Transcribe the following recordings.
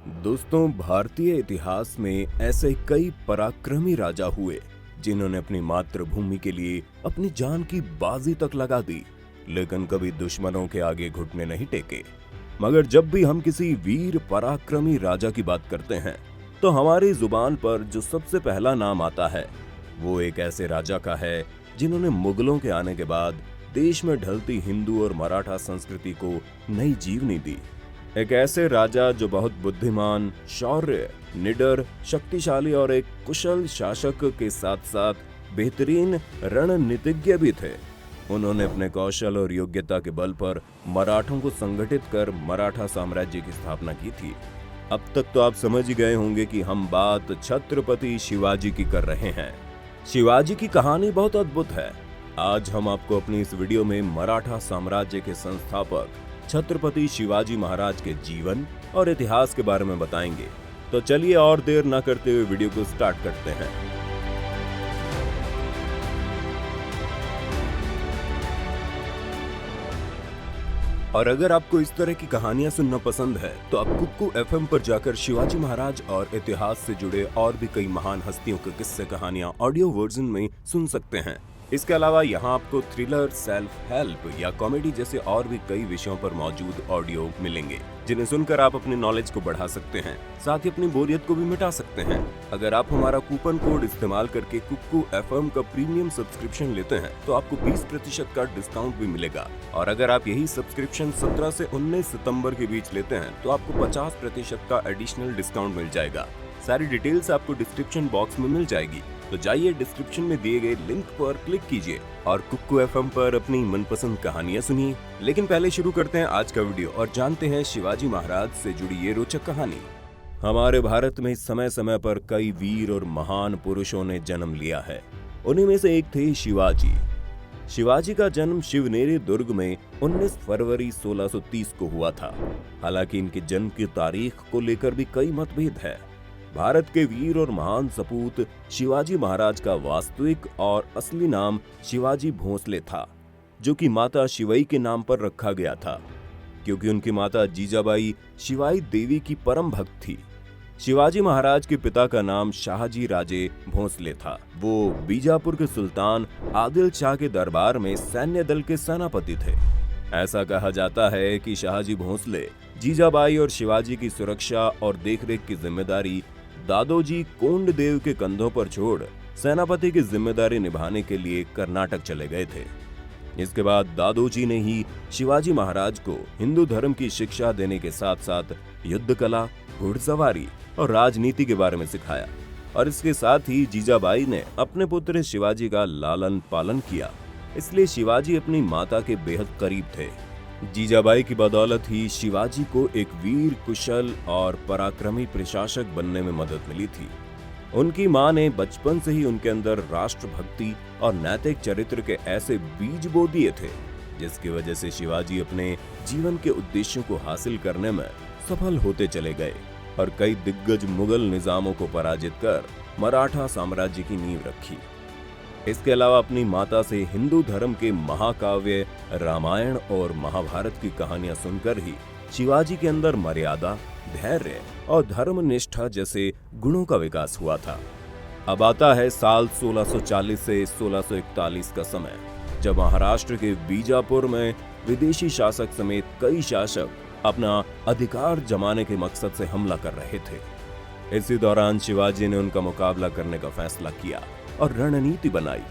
दोस्तों, भारतीय इतिहास में ऐसे कई पराक्रमी राजा हुए जिन्होंने अपनी मातृभूमि के लिए अपनी जान की बाजी तक लगा दी, लेकिन कभी दुश्मनों के आगे घुटने नहीं टेके। मगर जब भी हम किसी वीर पराक्रमी राजा की बात करते हैं तो हमारी जुबान पर जो सबसे पहला नाम आता है वो एक ऐसे राजा का है जिन्होंने मुगलों के आने के बाद देश में ढलती हिंदू और मराठा संस्कृति को नई जीवनी दी। एक ऐसे राजा जो बहुत बुद्धिमान, शौर्य, निडर, शक्तिशाली और एक कुशल शासक के साथ साथ बेहतरीन रणनीतिज्ञ भी थे। उन्होंने अपने कौशल और योग्यता के बल पर मराठों को संगठित कर मराठा साम्राज्य की स्थापना की थी। अब तक तो आप समझ ही गए होंगे कि हम बात छत्रपति शिवाजी की कर रहे हैं। शिवाजी की कहानी बहुत अद्भुत है। आज हम आपको अपनी इस वीडियो में मराठा साम्राज्य के संस्थापक छत्रपति शिवाजी महाराज के जीवन और इतिहास के बारे में बताएंगे। तो चलिए और देर न करते हुए वीडियो को स्टार्ट करते हैं। और अगर आपको इस तरह की कहानियां सुनना पसंद है तो आप कुक्कू एफएम पर जाकर शिवाजी महाराज और इतिहास से जुड़े और भी कई महान हस्तियों के किस्से कहानियां ऑडियो वर्जन में सुन सकते हैं। इसके अलावा यहाँ आपको थ्रिलर, सेल्फ हेल्प या कॉमेडी जैसे और भी कई विषयों पर मौजूद ऑडियो मिलेंगे, जिन्हें सुनकर आप अपनी नॉलेज को बढ़ा सकते हैं, साथ ही अपनी बोरियत को भी मिटा सकते हैं। अगर आप हमारा कूपन कोड इस्तेमाल करके कुक्कू एफएम का प्रीमियम सब्सक्रिप्शन लेते हैं तो आपको 20% का डिस्काउंट भी मिलेगा। और अगर आप यही सब्सक्रिप्शन 17 से 19 सितंबर के बीच लेते हैं तो आपको 50% का एडिशनल डिस्काउंट मिल जाएगा। सारी डिटेल्स आपको डिस्क्रिप्शन बॉक्स में मिल जाएगी। तो जाइए, डिस्क्रिप्शन में दिए गए लिंक पर क्लिक कीजिए और कुक्कू एफएम पर अपनी मनपसंद कहानियां सुनिए। लेकिन पहले शुरू करते हैं आज का वीडियो और जानते हैं शिवाजी महाराज से जुड़ी ये रोचक कहानी। हमारे भारत में समय समय पर कई वीर और महान पुरुषों ने जन्म लिया है। उन्हीं में से एक थे शिवाजी। शिवाजी का जन्म शिवनेरी दुर्ग में 19 फरवरी 1630 को हुआ था। हालांकि इनके जन्म की तारीख को लेकर भी कई मतभेद है। भारत के वीर और महान सपूत शिवाजी महाराज का वास्तविक और असली नाम शिवाजी भोंसले था, जो कि माता शिवई के नाम पर रखा गया था, क्योंकि उनकी माता जीजाबाई शिवाई देवी की परम भक्त थी। शिवाजी महाराज के पिता का नाम शाहजी राजे भोंसले था। वो बीजापुर के सुल्तान आदिल शाह के दरबार में सैन्य दल के सेनापति थे। ऐसा कहा जाता है कि शाहजी भोंसले जीजाबाई और शिवाजी की सुरक्षा और देखरेख की जिम्मेदारी दादोजी कोंडदेव के कंधों पर छोड़ सेनापति की जिम्मेदारी निभाने के लिए कर्नाटक चले गए थे। इसके बाद दादोजी ने ही शिवाजी महाराज को हिंदू धर्म की शिक्षा देने के साथ साथ युद्ध कला, घुड़सवारी और राजनीति के बारे में सिखाया। और इसके साथ ही जीजाबाई ने अपने पुत्र शिवाजी का लालन पालन किया, इसलिए शिवाजी अपनी माता के बेहद करीब थे। जीजाबाई की बदौलत ही शिवाजी को एक वीर, कुशल और पराक्रमी प्रशासक बनने में मदद मिली थी। उनकी मां ने बचपन से ही उनके अंदर राष्ट्रभक्ति और नैतिक चरित्र के ऐसे बीज बो दिए थे, जिसकी वजह से शिवाजी अपने जीवन के उद्देश्यों को हासिल करने में सफल होते चले गए और कई दिग्गज मुगल निजामों को पराजित कर मराठा साम्राज्य की नींव रखी। इसके अलावा अपनी माता से हिंदू धर्म के महाकाव्य रामायण और महाभारत की कहानियां सुनकर ही शिवाजी के अंदर मर्यादा, धैर्य और धर्मनिष्ठा जैसे गुणों का विकास हुआ था। अब आता है साल 1640 से 1641 का समय, जब महाराष्ट्र के बीजापुर में विदेशी शासक समेत कई शासक अपना अधिकार जमाने के मकसद से हमला कर रहे थे। इसी दौरान शिवाजी ने उनका मुकाबला करने का फैसला किया और रणनीति बनाई,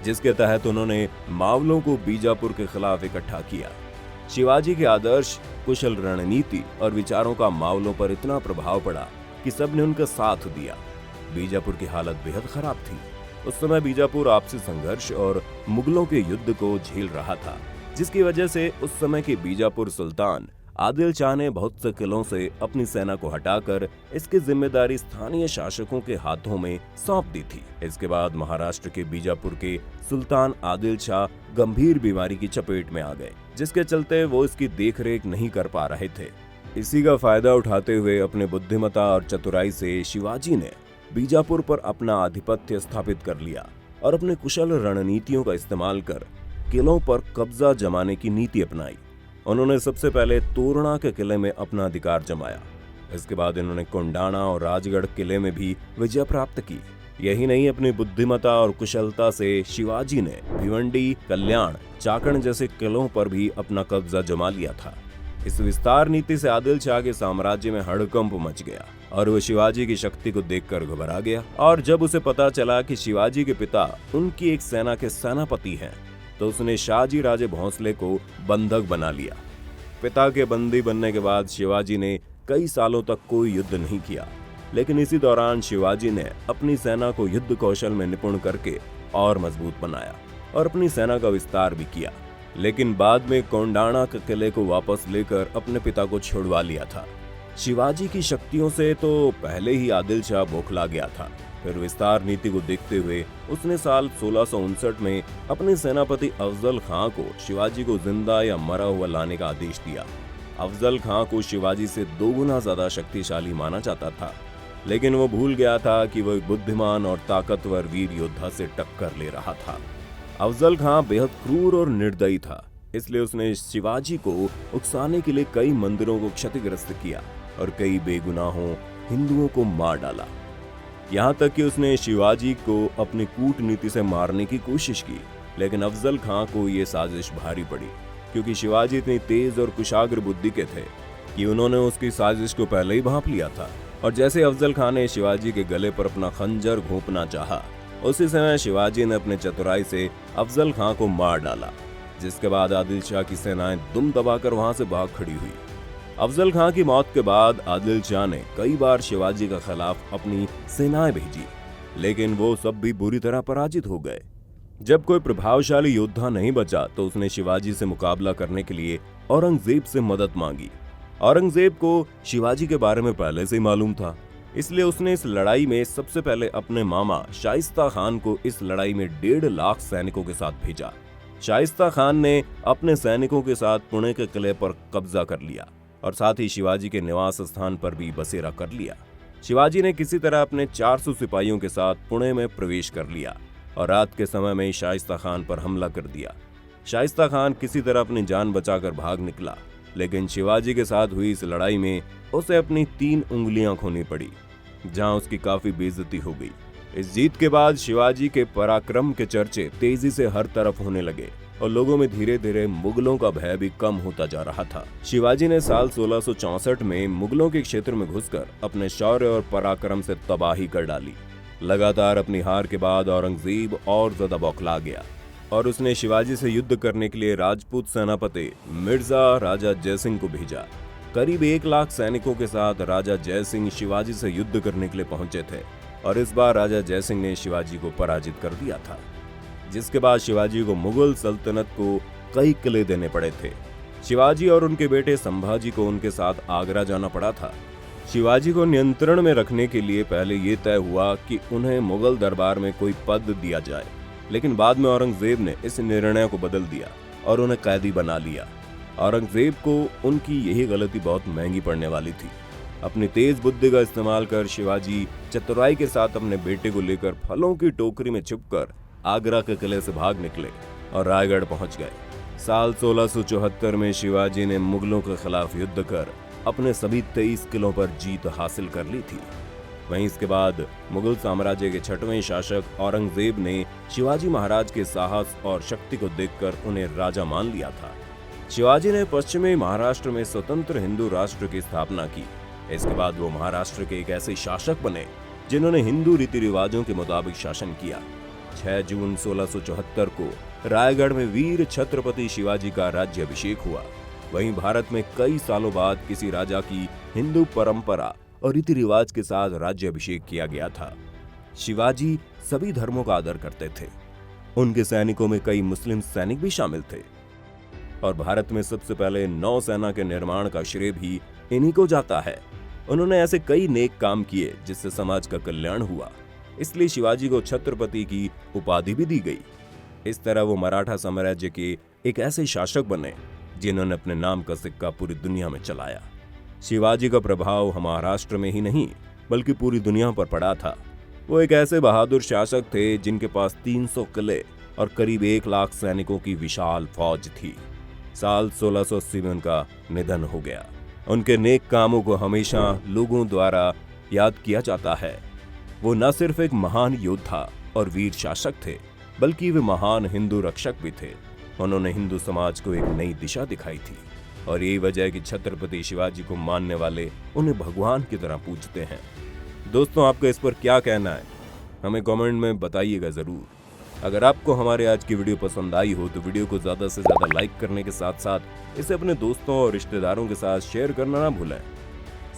जिसके तहत उन्होंने मावलों को बीजापुर के खिलाफ इकट्ठा किया। शिवाजी के आदर्श, कुशल रणनीति और विचारों का मावलों पर इतना प्रभाव पड़ा कि सबने उनका साथ दिया। बीजापुर की हालत बेहद खराब थी। उस समय बीजापुर आपसी संघर्ष और मुगलों के युद्ध को झेल रहा था, जिसकी वजह से उस समय के बीजापुर सुल्तान आदिल शाह ने बहुत से किलों से अपनी सेना को हटाकर इसकी जिम्मेदारी स्थानीय शासकों के हाथों में सौंप दी थी। इसके बाद महाराष्ट्र के बीजापुर के सुल्तान आदिल शाह गंभीर बीमारी की चपेट में आ गए, जिसके चलते वो इसकी देखरेख नहीं कर पा रहे थे। इसी का फायदा उठाते हुए अपने बुद्धिमत्ता और चतुराई से शिवाजी ने बीजापुर पर अपना आधिपत्य स्थापित कर लिया और अपने कुशल रणनीतियों का इस्तेमाल कर किलों पर कब्जा जमाने की नीति अपनाई। उन्होंने सबसे पहले तोरणा के किले में अपना अधिकार जमाया। इसके बाद इन्होंने कोंडाणा और राजगढ़ किले में भी विजय प्राप्त की। यही नहीं, अपनी बुद्धिमत्ता और कुशलता से शिवाजी ने भिवंडी, कल्याण, चाकण जैसे किलों पर भी अपना कब्जा जमा लिया था। इस विस्तार नीति से आदिल शाह के साम्राज्य में हड़कंप मच गया और वह शिवाजी की शक्ति को देखकर घबरा गया। और जब उसे पता चला कि शिवाजी के पिता उनकी एक सेना के सेनापति हैं, तो उसने शाहजी राजे भोंसले को बंधक बना लिया। पिता के बंदी बनने के बाद शिवाजी ने कई सालों तक कोई युद्ध नहीं किया, लेकिन इसी दौरान शिवाजी ने अपनी सेना को युद्ध कौशल में निपुण करके और मजबूत बनाया और अपनी सेना का विस्तार भी किया। लेकिन बाद में कोंडाणा के किले को वापस लेकर अपने पिता को छुड़वा लिया था। शिवाजी की शक्तियों से तो पहले ही आदिल शाह बौखला गया था। फिर विस्तार नीति को देखते हुए उसने साल 1659 में अपने सेनापति अफजल खां को शिवाजी को जिंदा या मरा हुआ लाने का आदेश दिया। अफजल खां को शिवाजी से 2 गुना ज्यादा शक्तिशाली माना जाता था, लेकिन वो भूल गया था कि वह बुद्धिमान और ताकतवर वीर योद्धा से टक्कर ले रहा था। अफजल खां बेहद क्रूर और निर्दयी था, इसलिए उसने शिवाजी को उकसाने के लिए कई मंदिरों को क्षतिग्रस्त किया और कई बेगुनाहों हिंदुओं को मार डाला। यहाँ तक कि उसने शिवाजी को अपनी कूटनीति से मारने की कोशिश की, लेकिन अफजल खां को ये साजिश भारी पड़ी, क्योंकि शिवाजी इतनी तेज और कुशाग्र बुद्धि के थे कि उन्होंने उसकी साजिश को पहले ही भांप लिया था। और जैसे अफजल खां ने शिवाजी के गले पर अपना खंजर घोंपना चाहा, उसी समय शिवाजी ने अपने चतुराई से अफजल खां को मार डाला, जिसके बाद आदिल शाह की सेनाएं दुम दबाकर वहां से भाग खड़ी हुई। अफजल खां की मौत के बाद आदिल शाह ने कई बार शिवाजी के खिलाफ अपनी सेनाएं भेजी, लेकिन वो सब भी बुरी तरह पराजित हो गए। जब कोई प्रभावशाली योद्धा नहीं बचा तो उसने शिवाजी से मुकाबला करने के लिए औरंगजेब से मदद मांगी। औरंगजेब को शिवाजी के बारे में पहले से ही मालूम था, इसलिए उसने इस लड़ाई में सबसे पहले अपने मामा शाइस्ता खान को इस लड़ाई में 1.5 लाख सैनिकों के साथ भेजा। शाइस्ता खान ने अपने सैनिकों के साथ पुणे के किले पर कब्जा कर लिया और साथ ही शिवाजी के निवास स्थान पर भी बसेरा कर लिया। शिवाजी ने किसी तरह अपने 400 सिपाहियों के साथ पुणे में प्रवेश कर लिया और रात के समय में शाइस्ता खान पर हमला कर दिया। शाइस्ता खान किसी तरह अपनी जान बचाकर भाग निकला, लेकिन शिवाजी के साथ हुई इस लड़ाई में उसे अपनी 3 उंगलियां खोनी पड़ी, जहां उसकी काफी बेइज्जती हो गई। इस जीत के बाद शिवाजी के पराक्रम के चर्चे तेजी से हर तरफ होने लगे और लोगों में धीरे धीरे मुगलों का भय भी कम होता जा रहा था। शिवाजी ने साल 1664 में मुगलों के क्षेत्र में घुसकर अपने शौर्य और पराक्रम से तबाही कर डाली। लगातार अपनी हार के बाद औरंगजेब और ज्यादा बौखला गया और उसने शिवाजी से युद्ध करने के लिए राजपूत सेनापति मिर्जा राजा जयसिंह को भेजा। करीब 1 लाख सैनिकों के साथ राजा जयसिंह शिवाजी से युद्ध करने के लिए पहुंचे थे और इस बार राजा जयसिंह ने शिवाजी को पराजित कर दिया था, जिसके बाद शिवाजी को मुगल सल्तनत को कई किले देने पड़े थे। शिवाजी और उनके बेटे संभाजी को उनके साथ आगरा जाना पड़ा था। शिवाजी को नियंत्रण में रखने के लिए पहले ये तय हुआ कि उन्हें मुगल दरबार में कोई पद दिया जाए, लेकिन बाद में औरंगजेब ने इस निर्णय को बदल दिया और उन्हें कैदी बना लिया। औरंगजेब को उनकी यही गलती बहुत महंगी पड़ने वाली थी। अपनी तेज बुद्धि का इस्तेमाल कर शिवाजी चतुराई के साथ अपने बेटे को लेकर फलों की टोकरी में छुपकर आगरा के किले से भाग निकले और रायगढ़ पहुंच गए। साल 1674 में शिवाजी ने मुगलों के खिलाफ युद्ध कर अपने सभी 23 किलों पर जीत हासिल कर ली थी। वहीं इसके बाद मुगल साम्राज्य के 6वें शासक औरंगजेब ने शिवाजी महाराज के साहस और शक्ति को देखकर उन्हें राजा मान लिया था। शिवाजी ने पश्चिमी महाराष्ट्र में स्वतंत्र हिंदू राष्ट्र की स्थापना की। इसके बाद वो महाराष्ट्र के एक ऐसे शासक बने जिन्होंने हिंदू रीति रिवाजों के मुताबिक शासन किया। 6 जून 1674 को रायगढ़ में वीर छत्रपति शिवाजी का राज्याभिषेक हुआ। वहीं भारत में कई सालों बाद किसी राजा की हिंदू परंपरा और रीति रिवाज के साथ राज्याभिषेक किया गया था। शिवाजी सभी धर्मों का आदर करते थे। उनके सैनिकों में कई मुस्लिम सैनिक भी शामिल थे और भारत में सबसे पहले नौसेना के निर्माण का श्रेय भी इन्हीं को जाता है। उन्होंने ऐसे कई नेक काम किए जिससे समाज का कल्याण हुआ, इसलिए शिवाजी को छत्रपति की उपाधि भी दी गई। इस तरह वो मराठा साम्राज्य के एक ऐसे शासक बने जिन्होंने अपने नाम का सिक्का पूरी दुनिया में चलाया। शिवाजी का प्रभाव महाराष्ट्र में ही नहीं बल्कि पूरी दुनिया पर पड़ा था। वो एक ऐसे बहादुर शासक थे जिनके पास 300 किले और करीब 1 लाख सैनिकों की विशाल फौज थी। साल 1680 में उनका निधन हो गया। उनके नेक कामों को हमेशा लोगों द्वारा याद किया जाता है। वो न सिर्फ एक महान योद्धा और वीर शासक थे, बल्कि वे महान हिंदू रक्षक भी थे। उन्होंने हिंदू समाज को एक नई दिशा दिखाई थी और यही वजह है कि छत्रपति शिवाजी को मानने वाले उन्हें भगवान की तरह पूजते हैं। दोस्तों, आपका इस पर क्या कहना है, हमें कमेंट में बताइएगा जरूर। अगर आपको हमारे आज की वीडियो पसंद आई हो तो वीडियो को ज्यादा से ज्यादा लाइक करने के साथ साथ इसे अपने दोस्तों और रिश्तेदारों के साथ शेयर करना ना भूलें।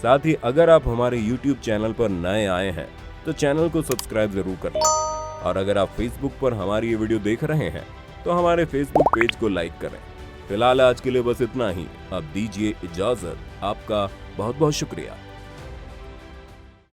साथ ही अगर आप हमारे YouTube चैनल पर नए आए हैं तो चैनल को सब्सक्राइब जरूर कर लें, और अगर आप Facebook पर हमारी ये वीडियो देख रहे हैं तो हमारे Facebook पेज को लाइक करें। फिलहाल आज के लिए बस इतना ही। अब दीजिए इजाजत। आपका बहुत बहुत शुक्रिया।